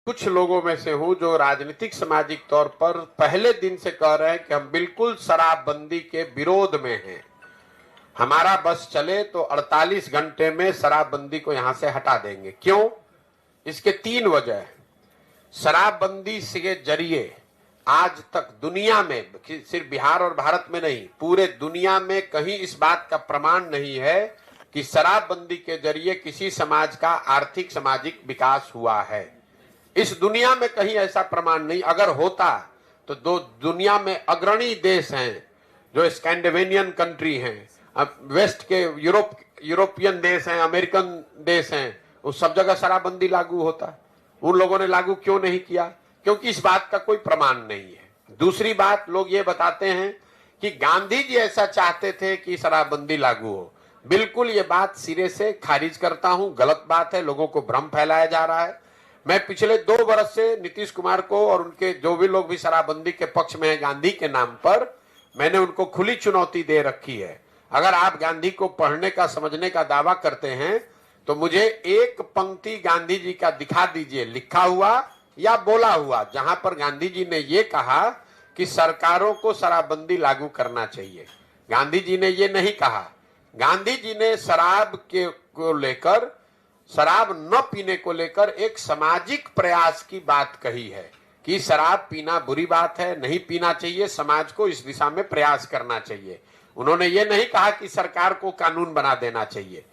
कुछ लोगों में से हूं जो राजनीतिक सामाजिक तौर पर पहले दिन से कह रहे हैं कि हम बिल्कुल शराबबंदी के विरोध में हैं। हमारा बस चले तो 48 घंटे में शराबबंदी को यहां से हटा देंगे। क्यों? इसके 3 वजह है। शराबबंदी के जरिए आज तक दुनिया में, सिर्फ बिहार और भारत में नहीं, पूरे दुनिया में कहीं इस बात का प्रमाण नहीं है कि शराबबंदी के जरिए किसी समाज का आर्थिक सामाजिक विकास हुआ है। इस दुनिया में कहीं ऐसा प्रमाण नहीं। अगर होता तो दो दुनिया में अग्रणी देश हैं जो स्कैंडिनेवियन कंट्री हैं, वेस्ट के यूरोपियन देश हैं, अमेरिकन देश हैं, उस सब जगह शराबबंदी लागू होता। उन लोगों ने लागू क्यों नहीं किया? क्योंकि इस बात का कोई प्रमाण नहीं है। दूसरी बात, लोग ये बताते हैं कि गांधी जी ऐसा चाहते थे कि शराबबंदी लागू हो। बिल्कुल ये बात सिरे से खारिज करता हूं, गलत बात है। लोगों को भ्रम फैलाया जा रहा है। मैं पिछले 2 वर्ष से नीतीश कुमार को और उनके जो भी लोग भी शराबबंदी के पक्ष में हैं गांधी के नाम पर, मैंने उनको खुली चुनौती दे रखी है। अगर आप गांधी को पढ़ने का, समझने का दावा करते हैं तो मुझे एक पंक्ति गांधी जी का दिखा दीजिए, लिखा हुआ या बोला हुआ, जहां पर गांधी जी ने ये कहा कि सरकारों को शराबबंदी लागू करना चाहिए। गांधी जी ने ये नहीं कहा। गांधी जी ने शराब को लेकर, शराब न पीने को लेकर एक सामाजिक प्रयास की बात कही है कि शराब पीना बुरी बात है, नहीं पीना चाहिए, समाज को इस दिशा में प्रयास करना चाहिए। उन्होंने ये नहीं कहा कि सरकार को कानून बना देना चाहिए।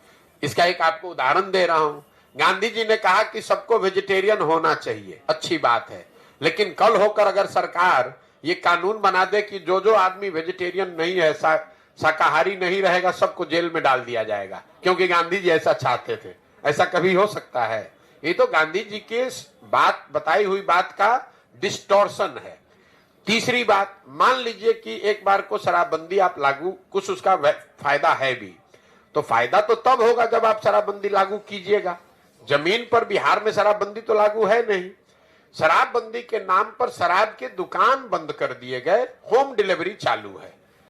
इसका एक आपको उदाहरण दे रहा हूं। गांधी जी ने कहा कि सबको वेजिटेरियन होना चाहिए, अच्छी बात है, लेकिन कल होकर अगर सरकार ये कानून बना दे कि जो जो आदमी वेजिटेरियन नहीं है, शाकाहारी नहीं रहेगा, सबको जेल में डाल दिया जाएगा क्योंकि गांधी जी ऐसा चाहते थे, ऐसा कभी हो सकता है? ये तो गांधी जी के बात, बताई हुई बात का डिस्टॉर्शन है। तीसरी बात, मान लीजिए कि एक बार को शराबबंदी आप लागू, कुछ उसका फायदा है भी, तो फायदा तो तब होगा जब आप शराबबंदी लागू कीजिएगा। जमीन पर बिहार में शराबबंदी तो लागू है नहीं। शराबबंदी के नाम पर शराब के दुकान बंद कर दिए गए, होम डिलीवरी चालू है।